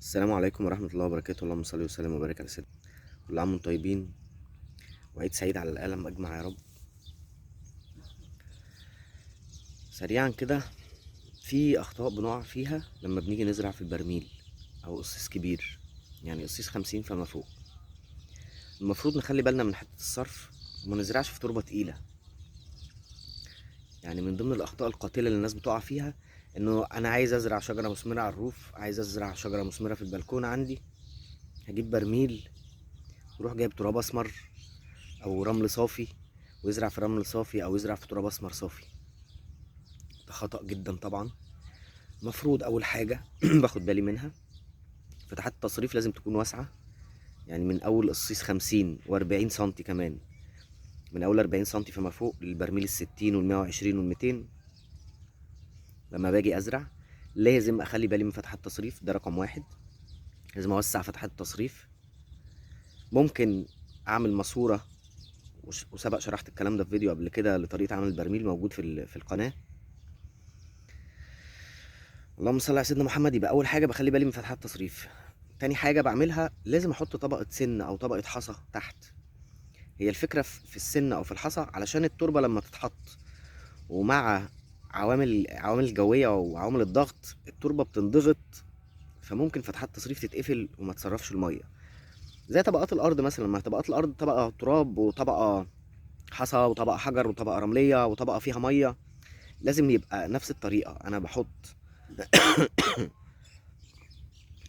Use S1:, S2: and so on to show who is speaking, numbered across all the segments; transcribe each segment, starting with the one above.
S1: السلام عليكم ورحمة الله وبركاته. اللهم صل وسلم وبارك على سيدنا. كل عام وانتم طيبين وعيد سعيد على الألم أجمع يا رب. سريعا كده، في أخطاء بنقع فيها لما بنيجي نزرع في البرميل أو قصيص كبير، يعني قصيص 50 فما فوق. المفروض نخلي بالنا من حتة الصرف وما نزرعش في تربة تقيلة. يعني من ضمن الأخطاء القاتلة اللي الناس بتقع فيها إنه أنا عايز أزرع شجرة مثمرة على الروف، عايز أزرع شجرة مثمرة في البلكونة عندي، هجيب برميل وأروح جايب تراب أسمر او رمل صافي ويزرع في رمل صافي او يزرع في تراب اسمر صافي. ده خطأ جدا طبعا. المفروض اول حاجة باخد بالي منها، فتحات التصريف لازم تكون واسعة، يعني من اول قصيص 50 و40 سنتي كمان، من اول 40 سنتي فما فوق للبرميل ال60 وال120 وال200. لما باجي ازرع لازم اخلي بالي من فتحات التصريف، ده رقم واحد. لازم اوسع فتحات التصريف. ممكن اعمل ماسورة، وسبق شرحت الكلام ده في فيديو قبل كده لطريقة عمل البرميل، موجود في القناة. اللهم صل على سيدنا محمد. يبقى اول حاجه بخلي بالي من فتحات التصريف. تاني حاجه بعملها، لازم احط طبقه سن او طبقه حصى تحت. هي الفكره في السن او في الحصى علشان التربه لما تتحط ومع عوامل الجويه وعوامل الضغط التربه بتنضغط، فممكن فتحات التصريف تتقفل وما تصرفش الميه. زي طبقات الارض مثلا، ما طبقات الارض طبقه تراب وطبقه حصى وطبقه حجر وطبقه رمليه وطبقه فيها ميه. لازم يبقى نفس الطريقه. انا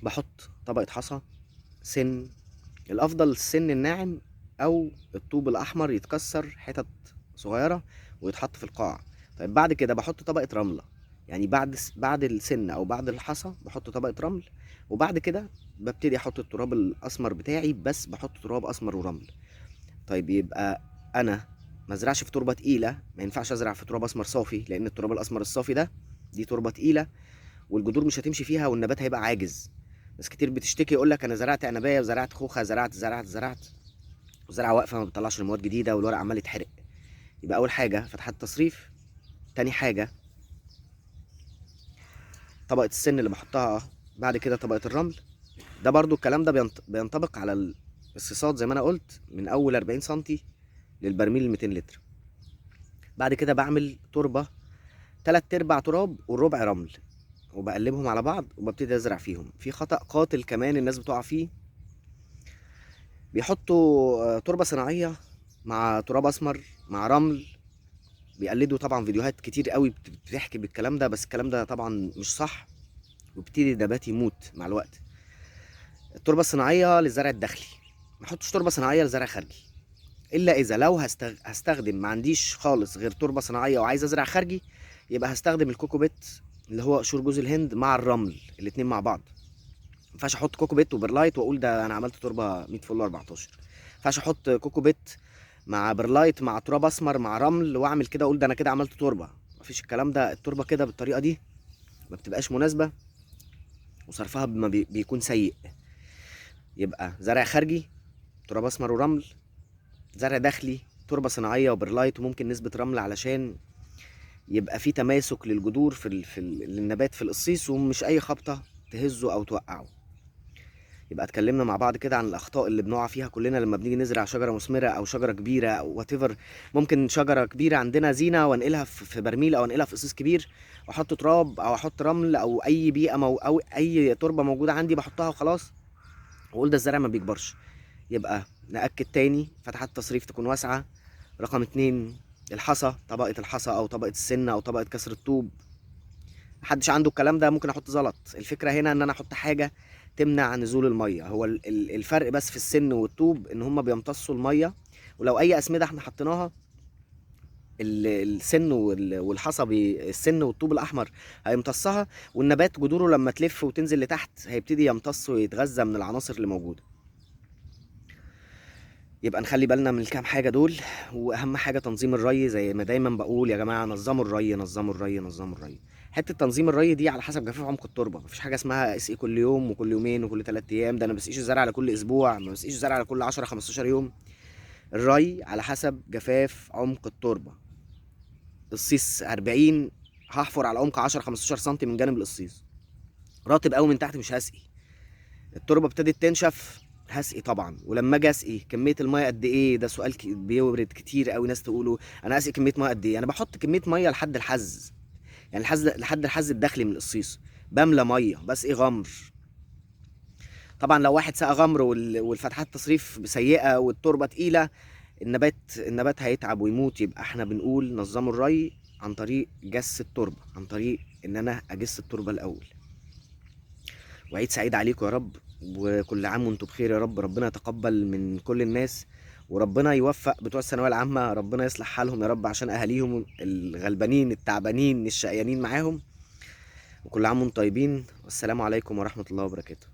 S1: بحط طبقه حصى، سن. الافضل السن الناعم او الطوب الاحمر يتكسر حتت صغيره ويتحط في القاع. طيب بعد كده بحط طبقه رمله، يعني بعد السن او بعد الحصى بحط طبقه رمل، وبعد كده ببتدي احط التراب الاسمر بتاعي، بس بحط تراب اسمر ورمل. طيب يبقى انا ما ازرعش في تربه تقيله، ما ينفعش ازرع في تراب اسمر صافي، لان التراب الاسمر الصافي ده دي تربه تقيله والجذور مش هتمشي فيها والنبات هيبقى عاجز. ناس كتير بتشتكي يقول لك انا زرعت عنبايه وزرعت خوخه، زرعت والزرعه واقفه ما بتطلعش مواد جديده والورق عمال يتحرق. يبقى اول حاجه فتحات التصريف. تاني حاجه طبقه السن اللي بحطها، بعد كده طبقه الرمل. ده برضو الكلام ده بينطبق على الصيصات زي ما انا قلت، من اول 40 سنتي للبرميل ال 200 لتر. بعد كده بعمل تربه 3 ارباع تراب والربع رمل، وبقلبهم على بعض وببتدي ازرع فيهم. في خطأ قاتل كمان الناس بتقع فيه، بيحطوا تربة صناعية مع تراب اسمر مع رمل. بيقلدوا طبعا فيديوهات كتير قوي بتحكي بالكلام ده، بس الكلام ده طبعا مش صح، وبيبتدي النبات يموت مع الوقت. التربة الصناعية للزرع الداخلي، ما احطش تربة صناعية لزرع خارجي، الا اذا لو هستخدم، ما عنديش خالص غير تربة صناعية وعايز ازرع خارجي، يبقى هستخدم الكوكو بيت اللي هو قشور جوز الهند مع الرمل الاتنين مع بعض. ما ينفعش احط كوكو بيت وبرلايت واقول ده انا عملت تربه 100 فل 14. ما ينفعش احط كوكو بيت مع برلايت مع تراب اسمر مع رمل واعمل كده اقول ده انا كده عملت تربه. مفيش الكلام ده. التربه كده بالطريقه دي ما بتبقاش مناسبه، وصرفها بيكون سيء. يبقى زرع خارجي تراب اسمر ورمل، زرع داخلي تربه صناعيه وبرلايت وممكن نسبه رمل، علشان يبقى في تماسك للجذور للنبات في القصيص، ومش اي خبطه تهزه او توقعه. يبقى اتكلمنا مع بعض كده عن الاخطاء اللي بنقع فيها كلنا لما بنيجي نزرع شجره مثمره او شجره كبيره او وات ايفر. ممكن شجره كبيره عندنا زينه وانقلها في برميل او انقلها في قصيص كبير، واحط تراب او احط رمل او اي بيئه او اي تربه موجوده عندي بحطها وخلاص، واقول ده الزرع ما بيكبرش. يبقى ناكد تاني، فتحات التصريف تكون واسعه. رقم اتنين، الحصى، طبقه الحصى او طبقه السن او طبقه كسر الطوب. محدش عنده الكلام ده ممكن احط زلط. الفكره هنا ان انا احط حاجه تمنع نزول الميه. هو الفرق بس في السن والطوب ان هما بيمتصوا الميه، ولو اي اسمده احنا حطيناها السن والحصى السن والطوب الاحمر هيمتصها، والنبات جذوره لما تلف وتنزل لتحت هيبتدي يمتص ويتغذى من العناصر اللي موجوده. يبقى نخلي بالنا من الكام حاجه دول. واهم حاجه تنظيم الري، زي ما دايما بقول يا جماعه، نظموا الري نظموا الري نظموا الري. حته تنظيم الري دي على حسب جفاف عمق التربه. مفيش حاجه اسمها اسقي كل يوم وكل يومين وكل 3 ايام. ده انا بسقيش الزرع على كل اسبوع، ما بسقيش الزرع على كل 10 15 يوم. الري على حسب جفاف عمق التربه. القصيص 40، هحفر على عمق 10 15 سم من جانب القصيص. راتب قوي من تحت مش هسقي. التربه ابتدت تنشف، هسقي طبعا. ولما اجي اسقي كميه الميه قد ايه؟ ده سؤال بيورد كتير قوي. ناس تقولوا انا اسقي كميه ميه قد ايه؟ انا بحط كميه ميه لحد الحز، يعني لحد الحز الداخلي من القصيص. بملى ميه، بسقي غمر. طبعا لو واحد سقى غمر والفتحات التصريف سيئه والتربه تقيله، النبات هيتعب ويموت. يبقى احنا بنقول نظموا الري عن طريق جس التربه، عن طريق ان انا اجس التربه الاول. وعيد سعيد عليكم يا رب، وكل عام وانتم بخير يا رب. ربنا يتقبل من كل الناس، وربنا يوفق بتوع الثانويه العامه، ربنا يصلح حالهم يا رب عشان اهاليهم الغلبانين التعبانين الشقيانين معاهم. وكل عام وانتم طيبين، والسلام عليكم ورحمه الله وبركاته.